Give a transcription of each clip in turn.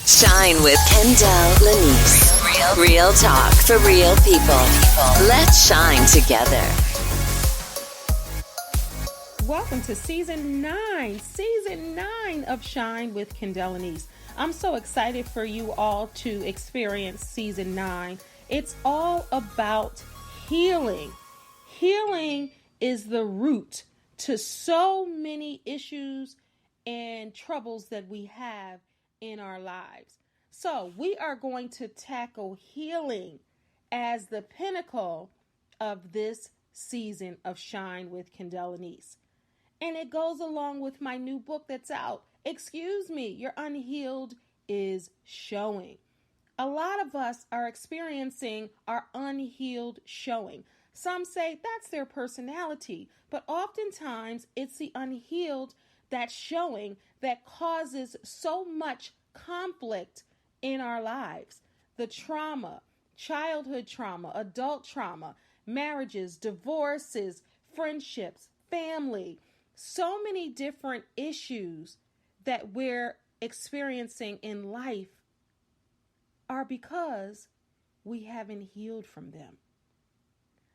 Shine with Kendéll Lenice. Real talk for real people. Let's shine together. Welcome to season 9 of Shine with Kendéll Lenice. I'm so excited for you all to experience season 9. It's all about healing. Healing is the root to so many issues and troubles that we have in our lives. So we are going to tackle healing as the pinnacle of this season of Shine with Kendéll Lenice. And it goes along with my new book that's out. Excuse me, your unhealed is showing. A lot of us are experiencing our unhealed showing. Some say that's their personality, but oftentimes it's the unhealed that's showing that causes so much conflict in our lives. The trauma, childhood trauma, adult trauma, marriages, divorces, friendships, family, so many different issues that we're experiencing in life are because we haven't healed from them.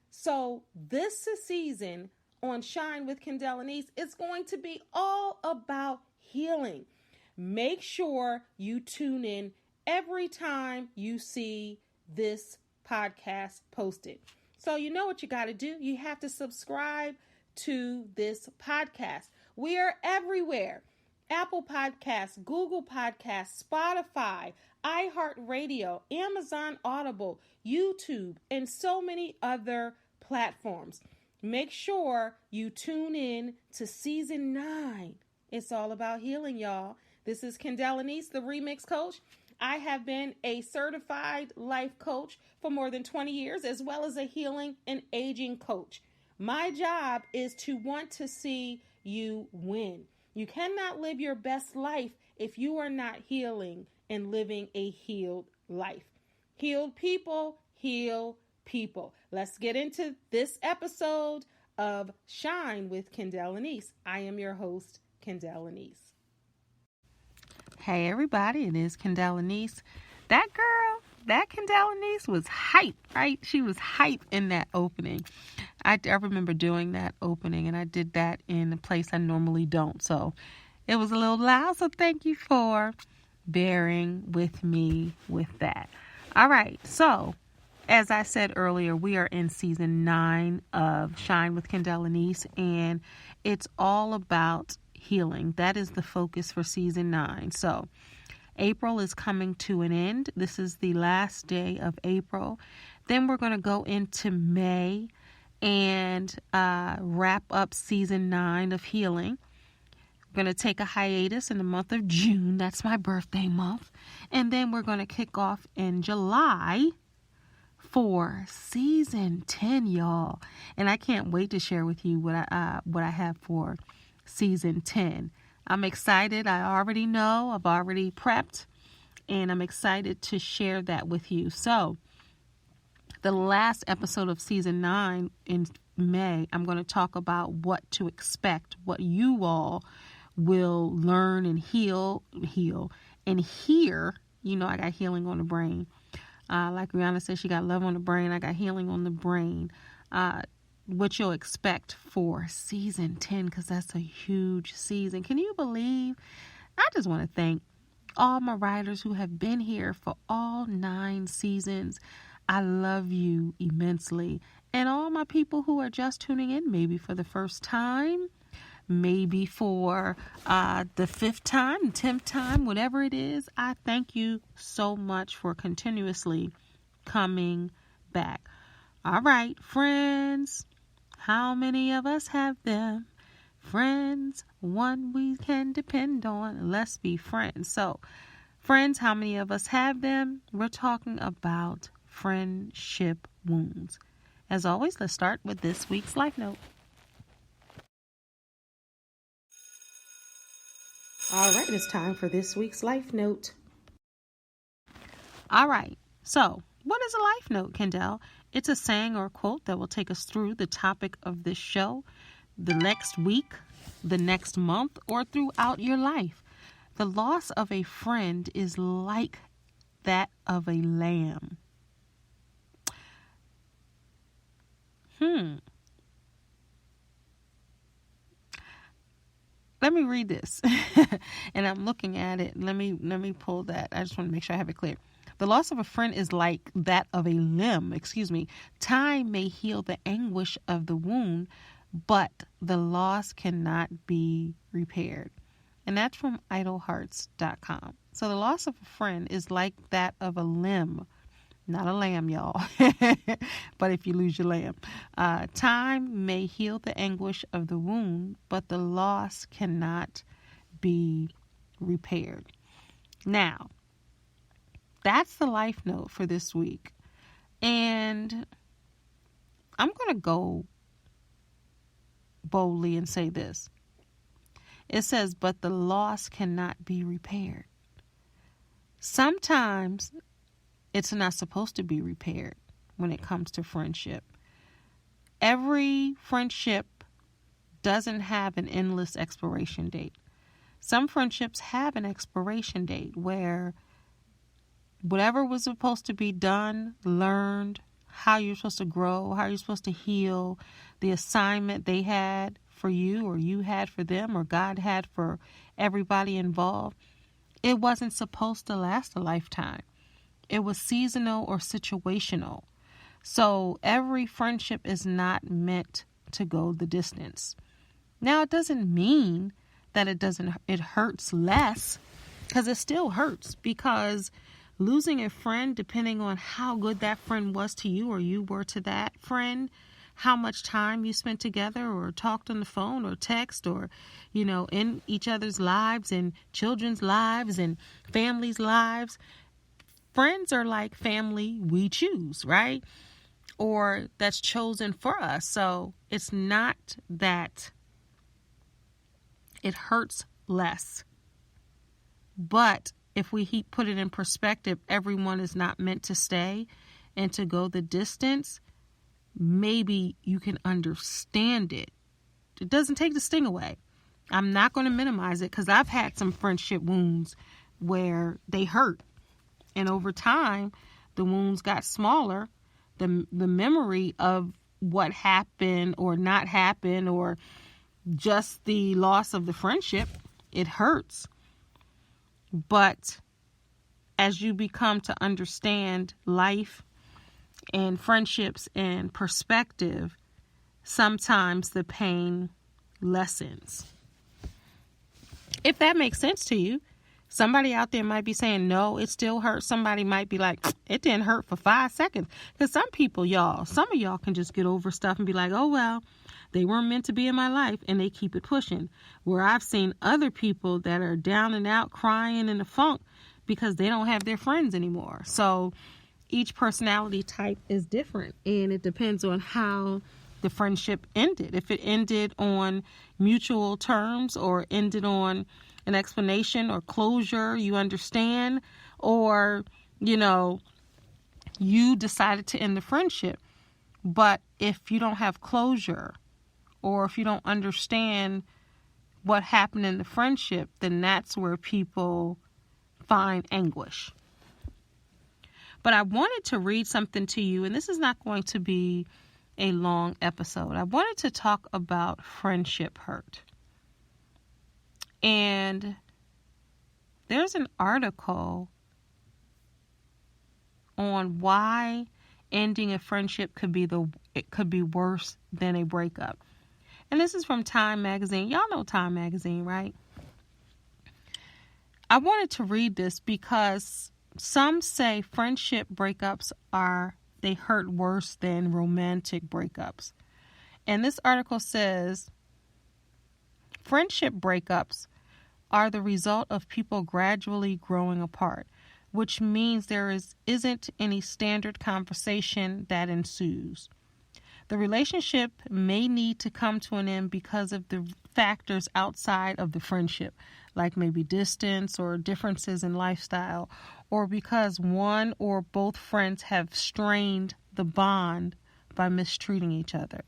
So this season on Shine with Kendéll Lenice is going to be all about healing. Make sure you tune in every time you see this podcast posted. So you know what you got to do. You have to subscribe to this podcast. We are everywhere. Apple Podcasts, Google Podcasts, Spotify, iHeartRadio, Amazon Audible, YouTube, and so many other platforms. Make sure you tune in to season 9. It's all about healing, y'all. This is Kendéll Lenice, the Remix Coach. I have been a certified life coach for more than 20 years, as well as a healing and aging coach. My job is to want to see you win. You cannot live your best life if you are not healing and living a healed life. Healed people heal people. Let's get into this episode of Shine with Kendéll Lenice. I am your host, Kendéll Lenice. Hey everybody, it is Kendéll Lenice. That Kendéll Lenice was hype, right? She was hype in that opening. I remember doing that opening, and I did that in a place I normally don't. So it was a little loud, so thank you for bearing with me with that. All right, so as I said earlier, we are in season 9 of Shine with Kendéll Lenice, and it's all about healing. That is the focus for season 9. So April is coming to an end. This is the last day of April. Then we're going to go into May and wrap up season 9 of healing. We're going to take a hiatus in the month of June. That's my birthday month. And then we're going to kick off in July for season 10, y'all. And I can't wait to share with you what I have for season 10. I'm excited. I already know. I've already prepped. And I'm excited to share that with you. So the last episode of season 9 in May, I'm going to talk about what to expect, what you all will learn and heal and hear. You know, I got healing on the brain. Like Rihanna said, she got love on the brain. I got healing on the brain. What you'll expect for season 10, because that's a huge season. Can you believe? I just want to thank all my writers who have been here for all 9 seasons. I love you immensely. And all my people who are just tuning in, maybe for the first time, maybe for the 5th time, 10th time, whatever it is, I thank you so much for continuously coming back. All right, friends, how many of us have them? Friends, one we can depend on. Let's be friends. So, friends, how many of us have them? We're talking about friendship wounds. As always, let's start with this week's Life Note. All right, it's time for this week's Life Note. All right, so what is a Life Note, Kendéll? It's a saying or a quote that will take us through the topic of this show, the next week, the next month, or throughout your life. The loss of a friend is like that of a lamb. Let me read this. And I'm looking at it. Let me pull that. I just want to make sure I have it clear. The loss of a friend is like that of a limb. Time may heal the anguish of the wound, but the loss cannot be repaired. And that's from idlehearts.com. So the loss of a friend is like that of a limb. Not a lamb, y'all. But if you lose your lamb. Time may heal the anguish of the wound, but the loss cannot be repaired. Now, that's the life note for this week. And I'm going to go boldly and say this. It says, but the loss cannot be repaired. Sometimes it's not supposed to be repaired when it comes to friendship. Every friendship doesn't have an endless expiration date. Some friendships have an expiration date where whatever was supposed to be done, learned, how you're supposed to grow, how you're supposed to heal, the assignment they had for you or you had for them or God had for everybody involved, it wasn't supposed to last a lifetime. It was seasonal or situational. So every friendship is not meant to go the distance. Now, it doesn't mean that it hurts less, because it still hurts, because losing a friend, depending on how good that friend was to you or you were to that friend, how much time you spent together or talked on the phone or text or, in each other's lives and children's lives and families' lives. Friends are like family we choose, right? Or that's chosen for us. So it's not that it hurts less. But if we put it in perspective, everyone is not meant to stay and to go the distance. Maybe you can understand it. It doesn't take the sting away. I'm not going to minimize it, because I've had some friendship wounds where they hurt. And over time, the wounds got smaller. The memory of what happened or not happened, or just the loss of the friendship, it hurts. But as you become to understand life and friendships and perspective, sometimes the pain lessens. If that makes sense to you, somebody out there might be saying, no, it still hurts. Somebody might be like, it didn't hurt for 5 seconds. Because some of y'all can just get over stuff and be like, oh, well, they weren't meant to be in my life, and they keep it pushing. Where I've seen other people that are down and out crying in a funk because they don't have their friends anymore. So each personality type is different, and it depends on how the friendship ended. If it ended on mutual terms or ended on an explanation or closure, you understand, or, you decided to end the friendship. But if you don't have closure, or if you don't understand what happened in the friendship, then that's where people find anguish. But I wanted to read something to you, and this is not going to be a long episode. I wanted to talk about friendship hurt. And there's an article on why ending a friendship could be worse than a breakup. And this is from Time Magazine. Y'all know Time Magazine, right? I wanted to read this because some say friendship breakups they hurt worse than romantic breakups. And this article says, friendship breakups are the result of people gradually growing apart, which means there isn't any standard conversation that ensues. The relationship may need to come to an end because of the factors outside of the friendship, like maybe distance or differences in lifestyle, or because one or both friends have strained the bond by mistreating each other.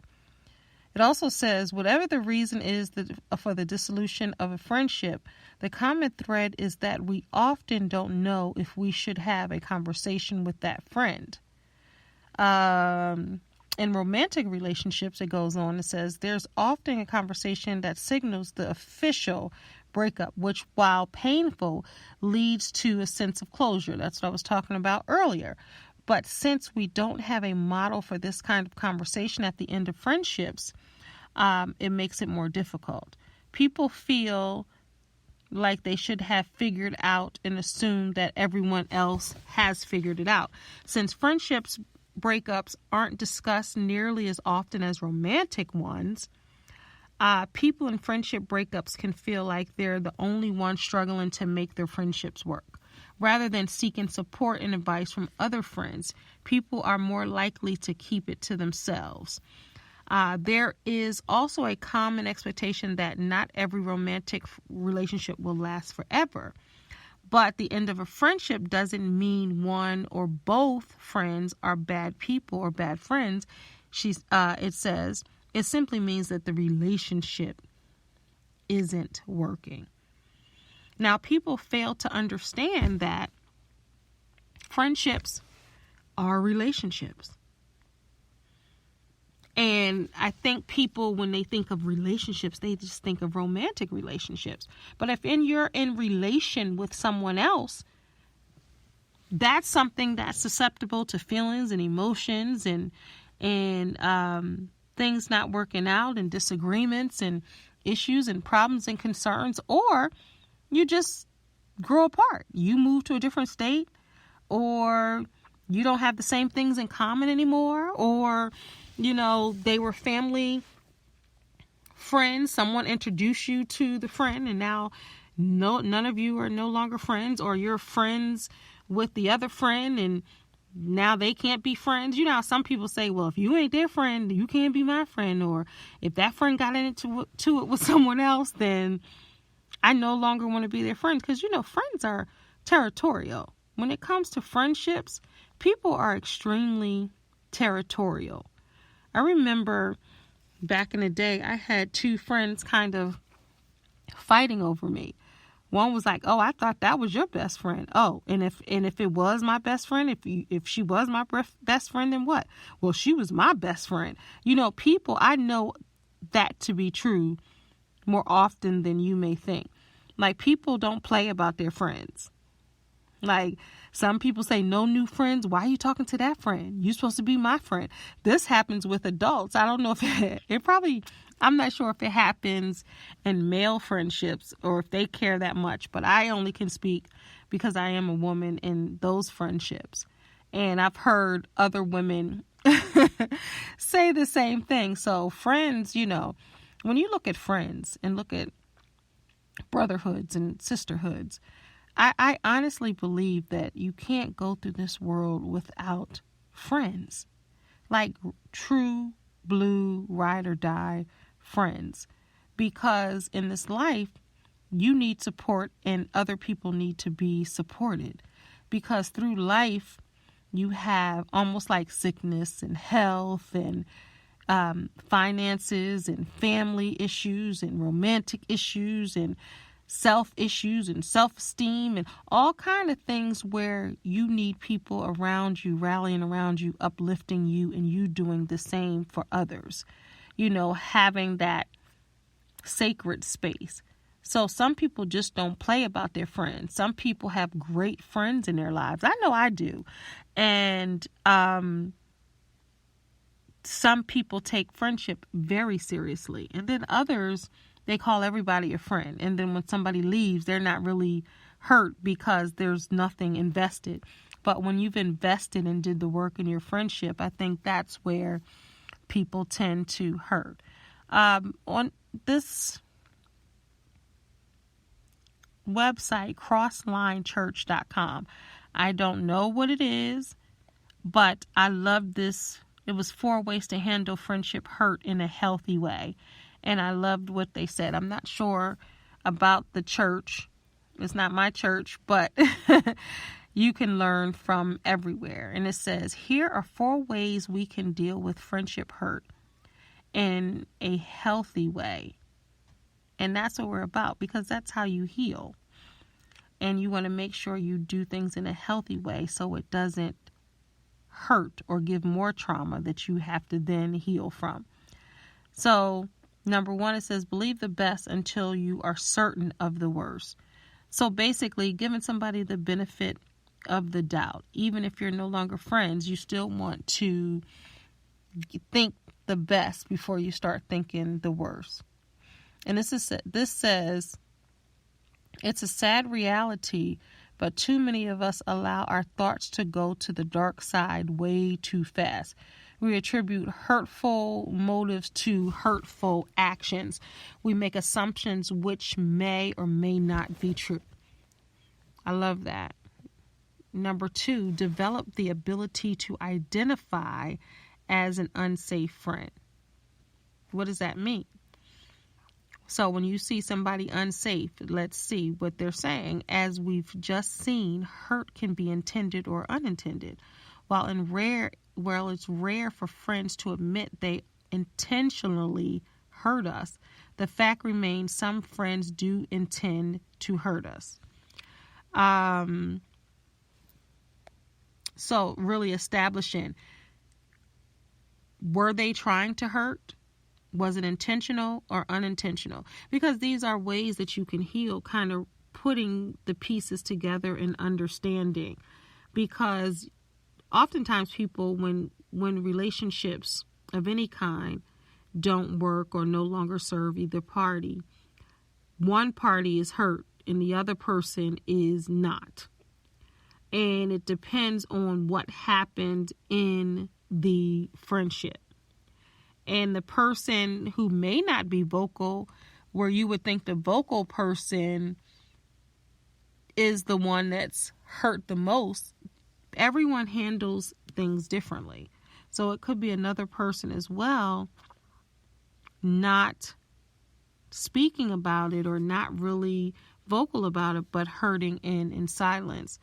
It also says, whatever the reason is for the dissolution of a friendship, the common thread is that we often don't know if we should have a conversation with that friend. In romantic relationships, it goes on, it says, there's often a conversation that signals the official breakup, which, while painful, leads to a sense of closure. That's what I was talking about earlier. But since we don't have a model for this kind of conversation at the end of friendships, it makes it more difficult. People feel like they should have figured out and assume that everyone else has figured it out. Since friendships breakups aren't discussed nearly as often as romantic ones, people in friendship breakups can feel like they're the only ones struggling to make their friendships work. Rather than seeking support and advice from other friends, people are more likely to keep it to themselves. There is also a common expectation that not every romantic relationship will last forever. But the end of a friendship doesn't mean one or both friends are bad people or bad friends. It says it simply means that the relationship isn't working. Now, people fail to understand that friendships are relationships. And I think people, when they think of relationships, they just think of romantic relationships. But if you're in relation with someone else, that's something that's susceptible to feelings and emotions and things not working out and disagreements and issues and problems and concerns, or you just grow apart. You move to a different state, or you don't have the same things in common anymore, or they were family friends. Someone introduced you to the friend, and now none of you are no longer friends, or you're friends with the other friend, and now they can't be friends. Some people say, well, if you ain't their friend, you can't be my friend. Or if that friend got into it with someone else, then I no longer want to be their friend. Because, friends are territorial. When it comes to friendships, people are extremely territorial. I remember back in the day, I had two friends kind of fighting over me. One was like, oh, I thought that was your best friend. Oh, and if it was my best friend, if she was my best friend, then what? Well, she was my best friend. People, I know that to be true more often than you may think. Like, people don't play about their friends. Like, some people say, no new friends. Why are you talking to that friend? You're supposed to be my friend. This happens with adults. I don't know if I'm not sure if it happens in male friendships or if they care that much, but I only can speak because I am a woman in those friendships. And I've heard other women say the same thing. So friends, when you look at friends and look at brotherhoods and sisterhoods, I honestly believe that you can't go through this world without friends, like true blue ride or die friends, because in this life you need support and other people need to be supported, because through life you have almost like sickness and health and finances and family issues and romantic issues and self issues and self-esteem and all kind of things where you need people around you, rallying around you, uplifting you, and you doing the same for others, having that sacred space. So some people just don't play about their friends. Some people have great friends in their lives. I know I do. And some people take friendship very seriously. And then others, they call everybody a friend. And then when somebody leaves, they're not really hurt because there's nothing invested. But when you've invested and did the work in your friendship, I think that's where people tend to hurt. On this website, crosslinechurch.com, I don't know what it is, but I love this. It was 4 ways to handle friendship hurt in a healthy way. And I loved what they said. I'm not sure about the church. It's not my church, but you can learn from everywhere. And it says, here are 4 ways we can deal with friendship hurt in a healthy way. And that's what we're about, because that's how you heal. And you want to make sure you do things in a healthy way so it doesn't hurt or give more trauma that you have to then heal from. So, number 1, it says, believe the best until you are certain of the worst. So basically, giving somebody the benefit of the doubt. Even if you're no longer friends, you still want to think the best before you start thinking the worst. And this says, it's a sad reality, but too many of us allow our thoughts to go to the dark side way too fast. We attribute hurtful motives to hurtful actions. We make assumptions which may or may not be true. I love that. Number 2, develop the ability to identify as an unsafe friend. What does that mean? So when you see somebody unsafe, let's see what they're saying. As we've just seen, hurt can be intended or unintended. While it's rare for friends to admit they intentionally hurt us, the fact remains some friends do intend to hurt us. So really establishing, were they trying to hurt? Was it intentional or unintentional? Because these are ways that you can heal, kind of putting the pieces together and understanding. Because oftentimes people, when relationships of any kind don't work or no longer serve either party, one party is hurt and the other person is not. And it depends on what happened in the friendship. And the person who may not be vocal, where you would think the vocal person is the one that's hurt the most, everyone handles things differently. So it could be another person as well not speaking about it or not really vocal about it, but hurting in silence.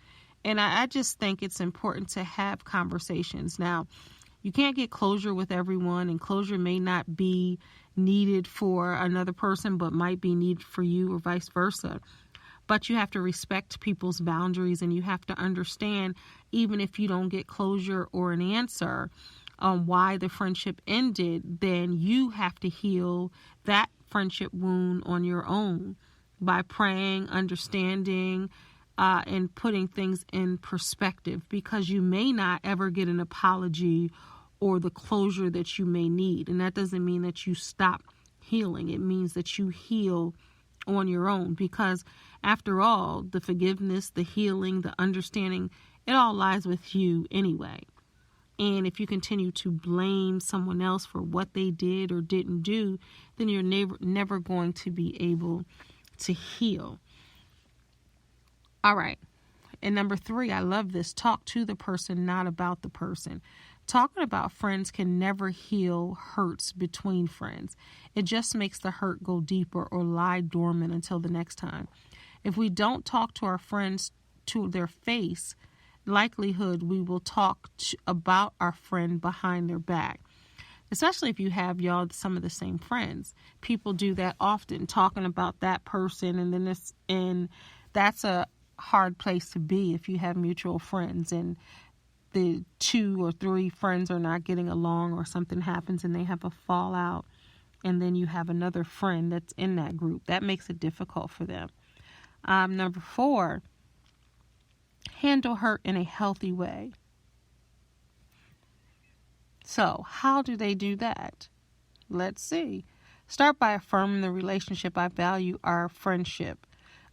And I just think it's important to have conversations. Now, you can't get closure with everyone, and closure may not be needed for another person, but might be needed for you, or vice versa. But you have to respect people's boundaries, and you have to understand, even if you don't get closure or an answer on why the friendship ended, then you have to heal that friendship wound on your own by praying, understanding, and putting things in perspective, because you may not ever get an apology or the closure that you may need. And that doesn't mean that you stop healing. It means that you heal on your own, because after all, the forgiveness, the healing, the understanding, it all lies with you anyway. And if you continue to blame someone else for what they did or didn't do, then you're never going to be able to heal. All right. And number 3, I love this. Talk to the person, not about the person. Talking about friends can never heal hurts between friends. It just makes the hurt go deeper or lie dormant until the next time. If we don't talk to our friends to their face, likelihood we will talk about our friend behind their back. Especially if you have some of the same friends. People do that often, talking about that person, and that's a hard place to be if you have mutual friends and the 2 or 3 friends are not getting along, or something happens and they have a fallout, and then you have another friend that's in that group. That makes it difficult for them. Number 4, handle hurt in a healthy way. So how do they do that? Let's see. Start by affirming the relationship. I value our friendship.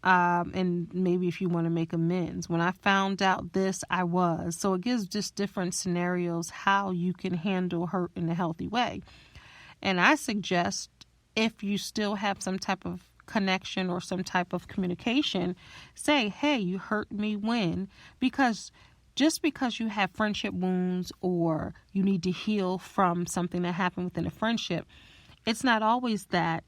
And maybe if you want to make amends. When I found out this, I was. So it gives just different scenarios how you can handle hurt in a healthy way. And I suggest, if you still have some type of connection or some type of communication, say, hey, you hurt me when? Because just because you have friendship wounds or you need to heal from something that happened within a friendship, it's not always that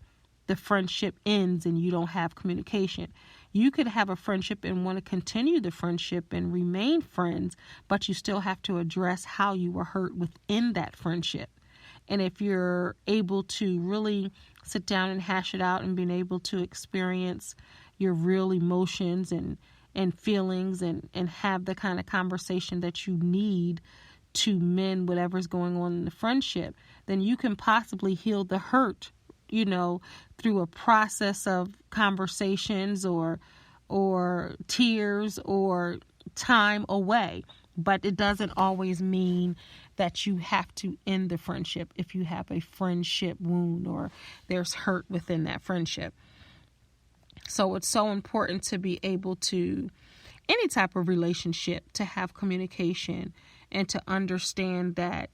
the friendship ends and you don't have communication. You could have a friendship and want to continue the friendship and remain friends, but you still have to address how you were hurt within that friendship. And if you're able to really sit down and hash it out and being able to experience your real emotions and feelings and have the kind of conversation that you need to mend whatever's going on in the friendship, then you can possibly heal the hurt, through a process of conversations or tears or time away. But it doesn't always mean that you have to end the friendship if you have a friendship wound or there's hurt within that friendship. So it's so important to be able to, any type of relationship, to have communication and to understand that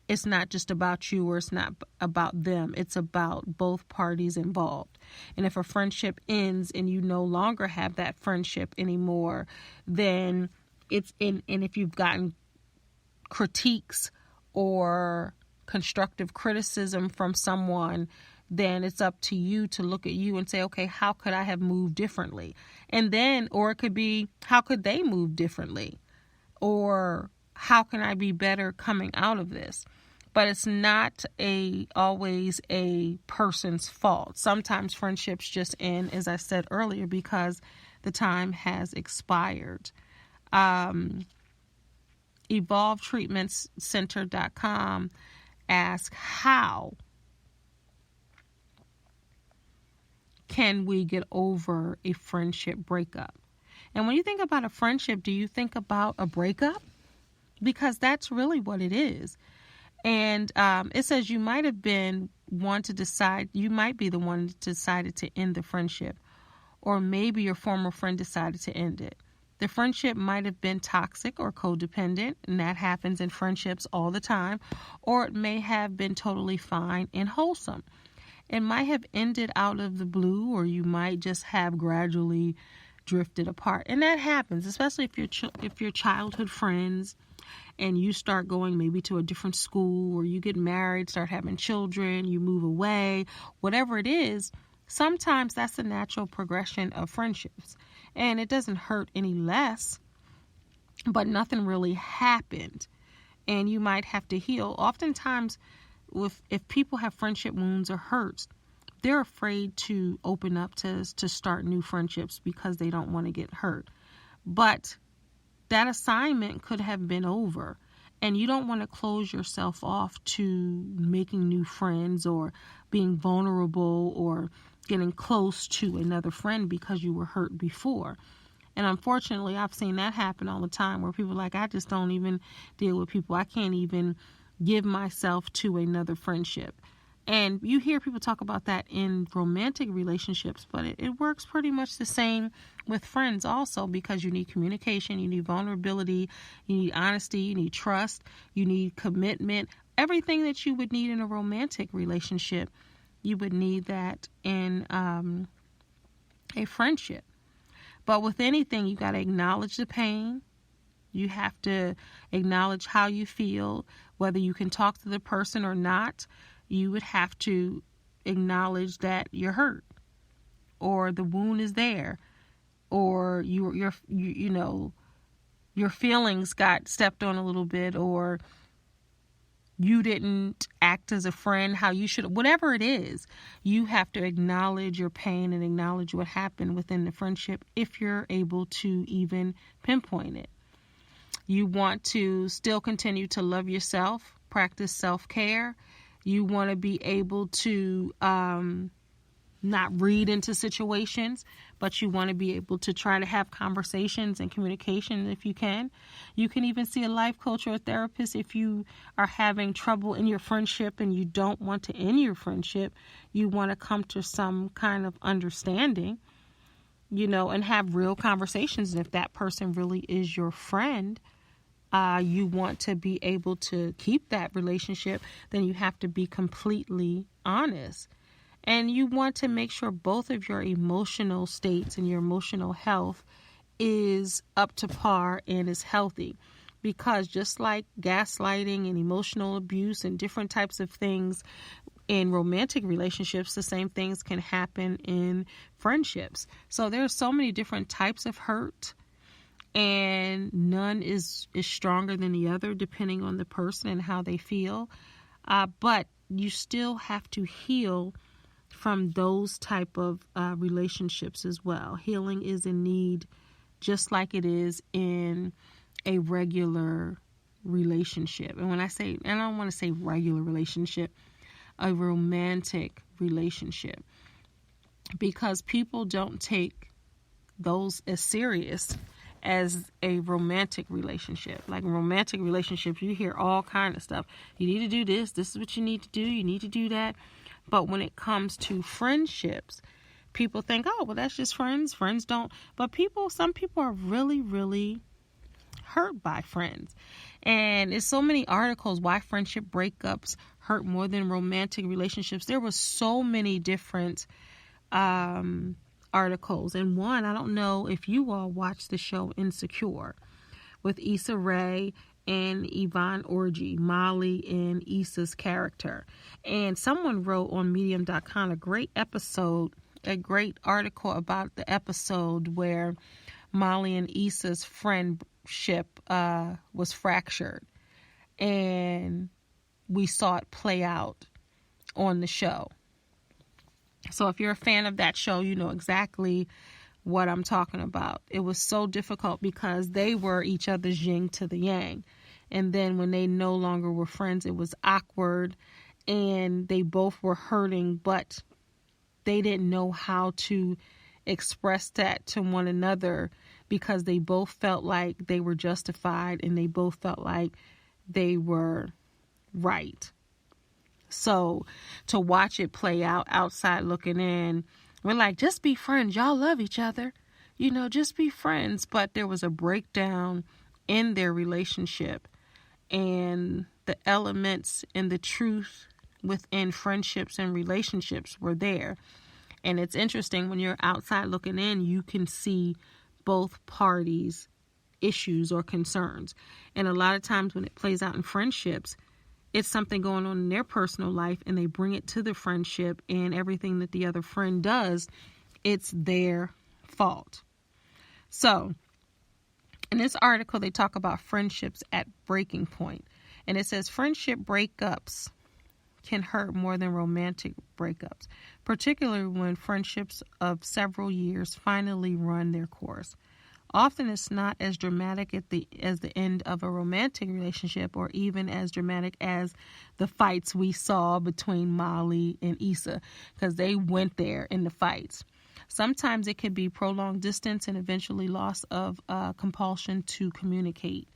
it's not just about you or it's not about them. It's about both parties involved. And if a friendship ends and you no longer have that friendship anymore, then and if you've gotten critiques or constructive criticism from someone, then it's up to you to look at you and say, okay, how could I have moved differently? And then, or it could be, how could they move differently? Or how can I be better coming out of this? But it's not always a person's fault. Sometimes friendships just end, as I said earlier, because the time has expired. EvolveTreatmentsCenter.com asks, how can we get over a friendship breakup? And when you think about a friendship, do you think about a breakup? Because that's really what it is. And it says you might have been one to decide, you might be the one that decided to end the friendship, or maybe your former friend decided to end it. The friendship might have been toxic or codependent, and that happens in friendships all the time, or it may have been totally fine and wholesome. It might have ended out of the blue, or you might just have gradually drifted apart. And that happens, especially if you're childhood friends and you start going maybe to a different school, or you get married, start having children, you move away, whatever it is. Sometimes that's the natural progression of friendships, and it doesn't hurt any less, but nothing really happened, and you might have to heal. Oftentimes, if people have friendship wounds or hurts, they're afraid to open up to start new friendships because they don't want to get hurt. But that assignment could have been over, and you don't want to close yourself off to making new friends or being vulnerable or getting close to another friend because you were hurt before. And unfortunately, I've seen that happen all the time, where people are like, I just don't even deal with people. I can't even give myself to another friendship. And you hear people talk about that in romantic relationships, but it works pretty much the same with friends also, because you need communication, you need vulnerability, you need honesty, you need trust, you need commitment. Everything that you would need in a romantic relationship, you would need that in a friendship. But with anything, you got to acknowledge the pain. You have to acknowledge how you feel, whether you can talk to the person or not. You would have to acknowledge that you're hurt, or the wound is there, or your feelings got stepped on a little bit, or you didn't act as a friend how you should. Whatever it is, you have to acknowledge your pain and acknowledge what happened within the friendship if you're able to even pinpoint it. You want to still continue to love yourself, practice self-care. You want to be able to not read into situations, but you want to be able to try to have conversations and communication if you can. You can even see a life coach or a therapist if you are having trouble in your friendship and you don't want to end your friendship. You want to come to some kind of understanding, and have real conversations. And if that person really is your friend, you want to be able to keep that relationship, then you have to be completely honest. And you want to make sure both of your emotional states and your emotional health is up to par and is healthy. Because just like gaslighting and emotional abuse and different types of things in romantic relationships, the same things can happen in friendships. So there are so many different types of hurt, and none is stronger than the other depending on the person and how they feel. But you still have to heal from those type of relationships as well. Healing is in need, just like it is in a regular relationship. And when I say, and I don't want to say regular relationship, a romantic relationship, because people don't take those as serious as a romantic relationship. Like romantic relationships, you hear all kind of stuff. You need to do this. This is what you need to do. You need to do that. But when it comes to friendships, people think, oh, well, that's just friends. Friends don't. But some people are really, really hurt by friends. And there's so many articles why friendship breakups hurt more than romantic relationships. There were so many different articles. And one, I don't know if you all watched the show Insecure with Issa Rae and Yvonne Orji, Molly and Issa's character. And someone wrote on medium.com a great article about the episode where Molly and Issa's friendship was fractured. And we saw it play out on the show. So if you're a fan of that show, you know exactly what I'm talking about. It was so difficult because they were each other's yin to the yang. And then when they no longer were friends, it was awkward and they both were hurting, but they didn't know how to express that to one another because they both felt like they were justified and they both felt like they were right. So to watch it play out outside looking in, we're like, just be friends. Y'all love each other. Just be friends. But there was a breakdown in their relationship, and the elements and the truth within friendships and relationships were there. And it's interesting when you're outside looking in, you can see both parties' issues or concerns. And a lot of times when it plays out in friendships, it's something going on in their personal life and they bring it to the friendship, and everything that the other friend does, it's their fault. So in this article, they talk about friendships at breaking point. And it says friendship breakups can hurt more than romantic breakups, particularly when friendships of several years finally run their course. Often it's not as dramatic as the end of a romantic relationship, or even as dramatic as the fights we saw between Molly and Issa, because they went there in the fights. Sometimes it could be prolonged distance and eventually loss of compulsion to communicate.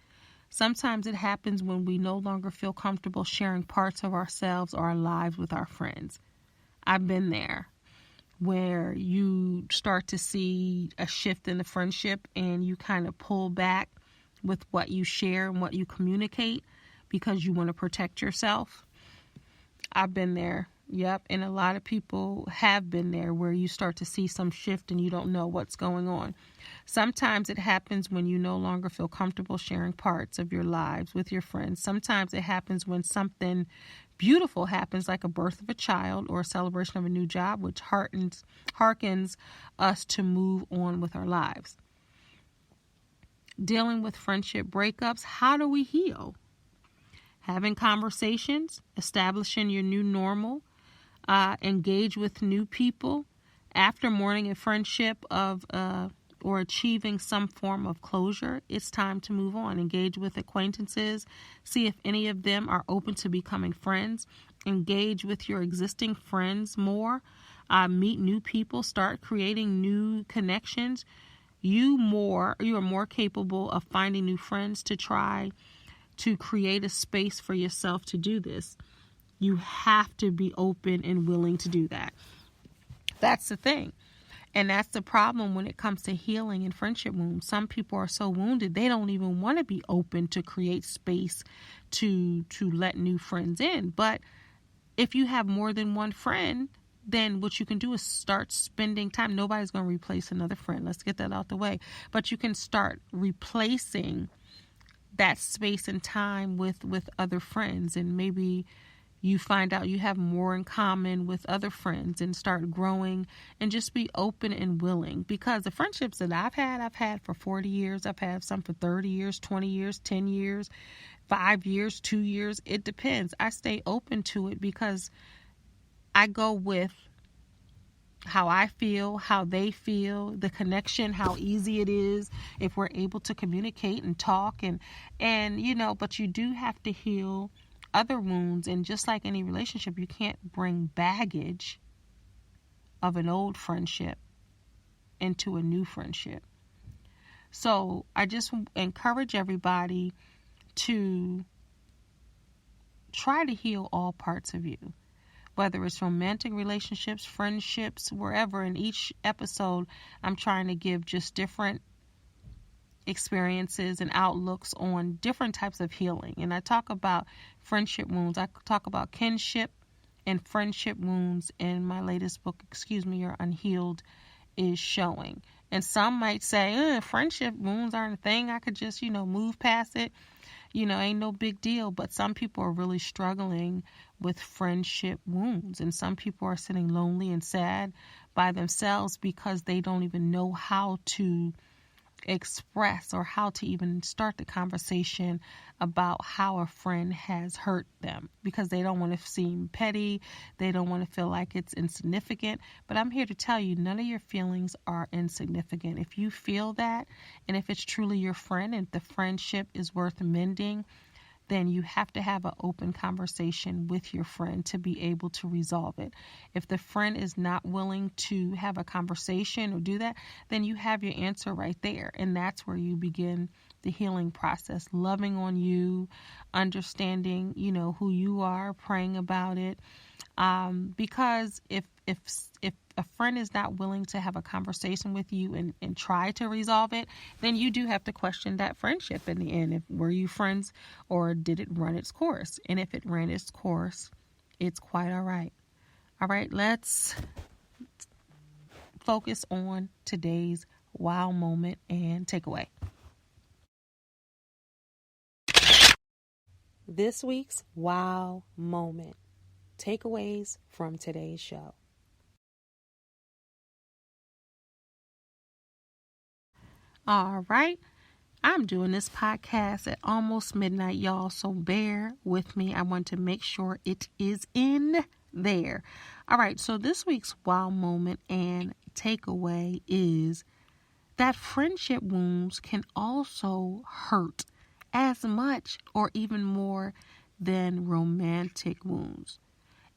Sometimes it happens when we no longer feel comfortable sharing parts of ourselves or our lives with our friends. I've been there, where you start to see a shift in the friendship and you kind of pull back with what you share and what you communicate because you want to protect yourself. I've been there. Yep. And a lot of people have been there, where you start to see some shift and you don't know what's going on. Sometimes it happens when you no longer feel comfortable sharing parts of your lives with your friends. Sometimes it happens when something beautiful happens, like a birth of a child or a celebration of a new job, which harkens us to move on with our lives. Dealing with friendship breakups, how do we heal? Having conversations, establishing your new normal, engage with new people. After mourning a friendship or achieving some form of closure, it's time to move on. Engage with acquaintances. See if any of them are open to becoming friends. Engage with your existing friends more. Meet new people. Start creating new connections. You are more capable of finding new friends to try to create a space for yourself to do this. You have to be open and willing to do that. That's the thing. And that's the problem when it comes to healing and friendship wounds. Some people are so wounded, they don't even want to be open to create space to let new friends in. But if you have more than one friend, then what you can do is start spending time. Nobody's going to replace another friend. Let's get that out the way. But you can start replacing that space and time with other friends, and maybe you find out you have more in common with other friends and start growing, and just be open and willing. Because the friendships that I've had for 40 years, I've had some for 30 years, 20 years, 10 years, 5 years, 2 years. It depends. I stay open to it because I go with how I feel, how they feel, the connection, how easy it is if we're able to communicate and talk, and but you do have to heal other wounds. And just like any relationship, you can't bring baggage of an old friendship into a new friendship. So I just encourage everybody to try to heal all parts of you, whether it's romantic relationships, friendships, wherever. In each episode, I'm trying to give just different experiences and outlooks on different types of healing. And I talk about friendship wounds. I talk about kinship and friendship wounds in my latest book, Your Unhealed is Showing. And some might say, friendship wounds aren't a thing. I could just, move past it. Ain't no big deal. But some people are really struggling with friendship wounds. And some people are sitting lonely and sad by themselves because they don't even know how to express or how to even start the conversation about how a friend has hurt them, because they don't want to seem petty. They don't want to feel like it's insignificant. But I'm here to tell you, none of your feelings are insignificant. If you feel that, and if it's truly your friend and the friendship is worth mending, then you have to have an open conversation with your friend to be able to resolve it. If the friend is not willing to have a conversation or do that, then you have your answer right there. And that's where you begin the healing process, loving on you, understanding, who you are, praying about it. Because if a friend is not willing to have a conversation with you and try to resolve it, then you do have to question that friendship in the end. Were you friends, or did it run its course? And if it ran its course, it's quite all right. All right, let's focus on today's wow moment and takeaway. This week's wow moment. Takeaways from today's show. All right. I'm doing this podcast at almost midnight, y'all, so bear with me. I want to make sure it is in there. All right. So this week's wow moment and takeaway is that friendship wounds can also hurt as much or even more than romantic wounds.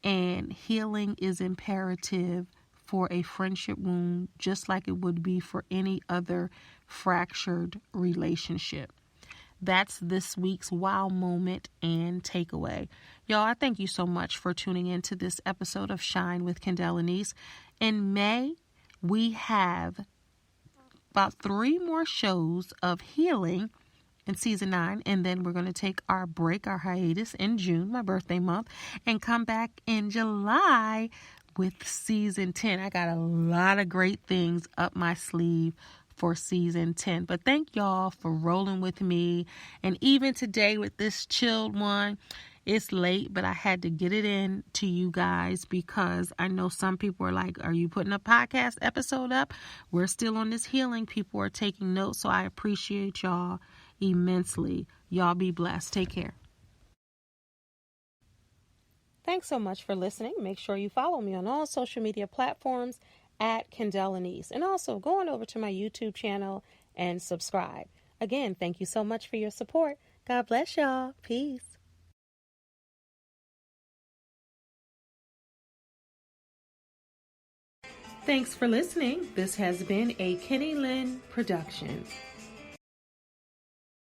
And healing is imperative for a friendship wound, just like it would be for any other fractured relationship. That's this week's wow moment and takeaway. Y'all, I thank you so much for tuning in to this episode of Shine with Kendéll Lenice. In May, we have about 3 more shows of healing in season 9, and then we're going to take our break, our hiatus in June, my birthday month, and come back in July with season 10. I got a lot of great things up my sleeve for season 10. But thank y'all for rolling with me. And even today with this chilled one, it's late, but I had to get it in to you guys because I know some people are like, are you putting a podcast episode up? We're still on this healing. People are taking notes, so I appreciate y'all immensely. Y'all be blessed. Take care. Thanks so much for listening. Make sure you follow me on all social media platforms at Kendéll Lenice. And also go on over to my YouTube channel and subscribe. Again, thank you so much for your support. God bless y'all. Peace. Thanks for listening. This has been a Kenny Lynn production.